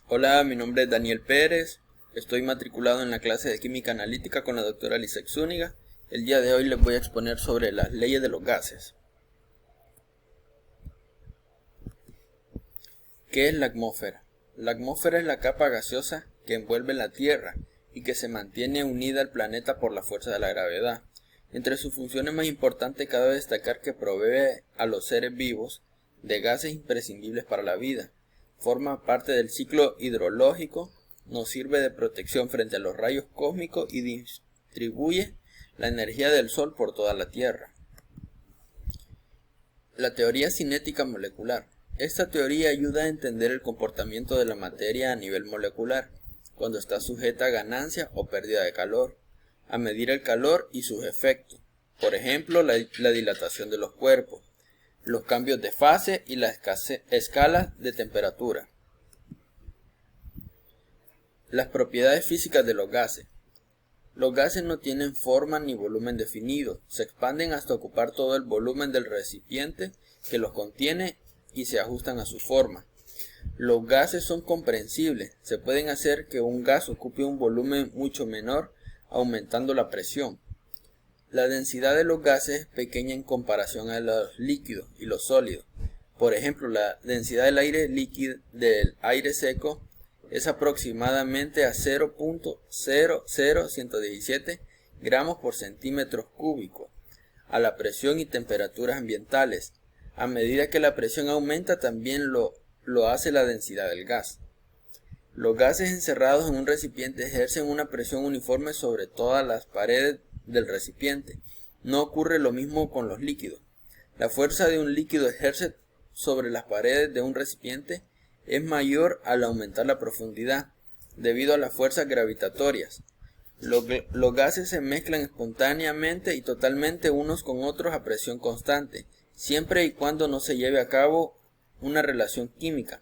Hola, mi nombre es Daniel Pérez, estoy matriculado en la clase de Química Analítica con la doctora Lisek Zúñiga. El día de hoy les voy a exponer sobre las leyes de los gases. ¿Qué es la atmósfera? La atmósfera es la capa gaseosa que envuelve la Tierra y que se mantiene unida al planeta por la fuerza de la gravedad. Entre sus funciones más importantes cabe destacar que provee a los seres vivos de gases imprescindibles para la vida. Forma parte del ciclo hidrológico, nos sirve de protección frente a los rayos cósmicos y distribuye la energía del Sol por toda la Tierra. La teoría cinética molecular. Esta teoría ayuda a entender el comportamiento de la materia a nivel molecular, cuando está sujeta a ganancia o pérdida de calor, a medir el calor y sus efectos, por ejemplo, la dilatación de los cuerpos, los cambios de fase y las escalas de temperatura. Las propiedades físicas de los gases. Los gases no tienen forma ni volumen definido, se expanden hasta ocupar todo el volumen del recipiente que los contiene y se ajustan a su forma. Los gases son comprensibles, se pueden hacer que un gas ocupe un volumen mucho menor aumentando la presión. La densidad de los gases es pequeña en comparación a los líquidos y los sólidos. Por ejemplo, la densidad del aire líquido del aire seco es aproximadamente a 0.00117 gramos por centímetro cúbico a la presión y temperaturas ambientales. A medida que la presión aumenta, también lo hace la densidad del gas. Los gases encerrados en un recipiente ejercen una presión uniforme sobre todas las paredes del recipiente. No ocurre lo mismo con los líquidos. La fuerza de un líquido ejerce sobre las paredes de un recipiente es mayor al aumentar la profundidad, debido a las fuerzas gravitatorias. Los gases se mezclan espontáneamente y totalmente unos con otros a presión constante, siempre y cuando no se lleve a cabo una reacción química.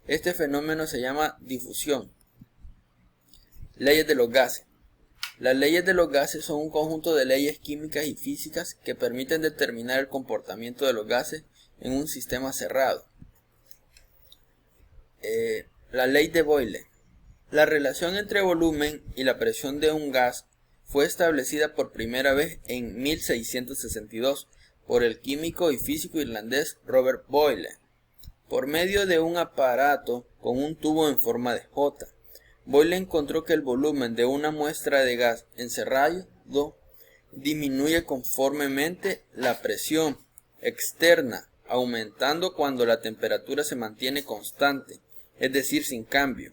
Este fenómeno se llama difusión. Leyes de los gases. Las leyes de los gases son un conjunto de leyes químicas y físicas que permiten determinar el comportamiento de los gases en un sistema cerrado. La ley de Boyle. La relación entre volumen y la presión de un gas fue establecida por primera vez en 1662 por el químico y físico irlandés Robert Boyle, por medio de un aparato con un tubo en forma de J. Boyle encontró que el volumen de una muestra de gas encerrado disminuye conformemente la presión externa, aumentando cuando la temperatura se mantiene constante, es decir, sin cambio.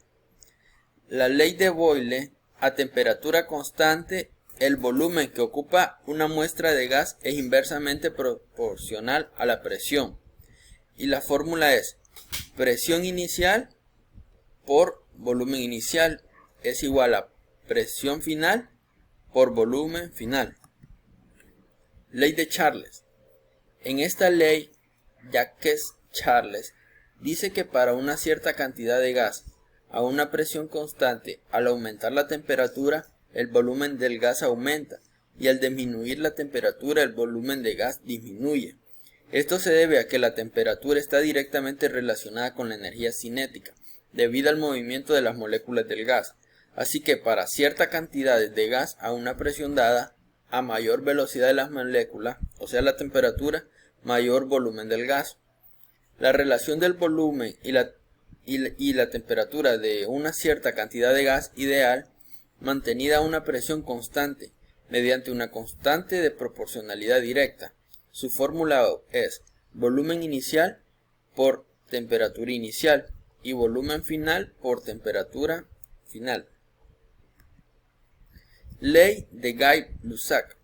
La ley de Boyle: a temperatura constante, el volumen que ocupa una muestra de gas es inversamente proporcional a la presión. Y la fórmula es: presión inicial por volumen inicial es igual a presión final por volumen final. Ley de Charles. En esta ley, Jacques Charles dice que para una cierta cantidad de gas a una presión constante, al aumentar la temperatura, el volumen del gas aumenta, y al disminuir la temperatura, el volumen de gas disminuye. Esto se debe a que la temperatura está directamente relacionada con la energía cinética, debido al movimiento de las moléculas del gas. Así que para ciertas cantidades de gas a una presión dada, a mayor velocidad de las moléculas, o sea la temperatura, mayor volumen del gas. La relación del volumen y la temperatura de una cierta cantidad de gas ideal, mantenida a una presión constante, mediante una constante de proporcionalidad directa. Su fórmula es volumen inicial por temperatura inicial y volumen final por temperatura final. Ley de Gay-Lussac.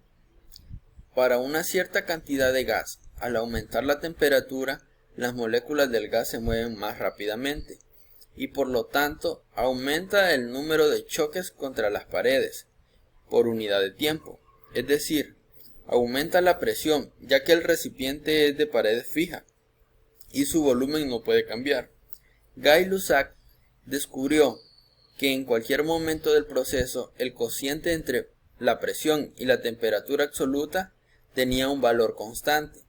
Para una cierta cantidad de gas, al aumentar la temperatura, las moléculas del gas se mueven más rápidamente y por lo tanto aumenta el número de choques contra las paredes por unidad de tiempo, es decir, aumenta la presión, ya que el recipiente es de pared fija y su volumen no puede cambiar. Gay-Lussac descubrió que en cualquier momento del proceso el cociente entre la presión y la temperatura absoluta tenía un valor constante.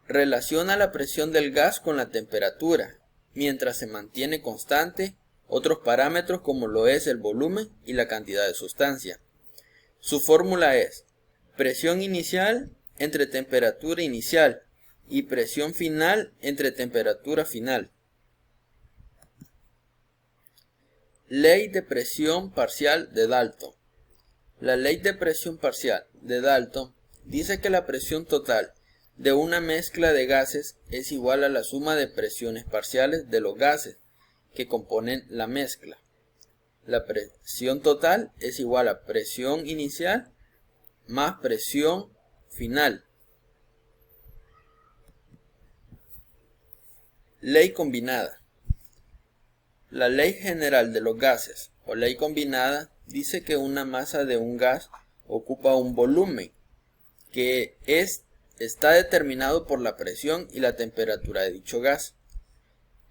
Relaciona la presión del gas con la temperatura. Mientras se mantiene constante, otros parámetros como lo es el volumen y la cantidad de sustancia. Su fórmula es presión inicial entre temperatura inicial y presión final entre temperatura final. Ley de presión parcial de Dalton. La ley de presión parcial de Dalton dice que la presión total de una mezcla de gases es igual a la suma de presiones parciales de los gases que componen la mezcla. La presión total es igual a presión inicial más presión final. Ley combinada. La ley general de los gases o ley combinada dice que una masa de un gas ocupa un volumen que está determinado por la presión y la temperatura de dicho gas.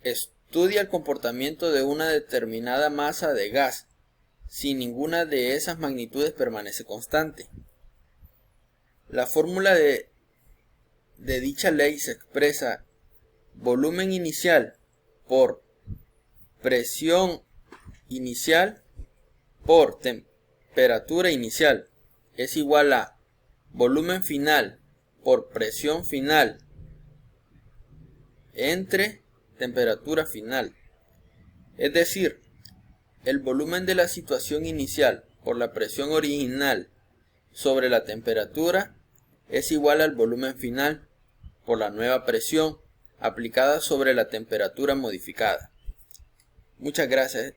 Estudia el comportamiento de una determinada masa de gas si ninguna de esas magnitudes permanece constante. La fórmula de dicha ley se expresa volumen inicial por presión inicial por temperatura inicial es igual a volumen final por presión final entre temperatura final. Es decir, el volumen de la situación inicial por la presión original sobre la temperatura es igual al volumen final por la nueva presión aplicada sobre la temperatura modificada. Muchas gracias.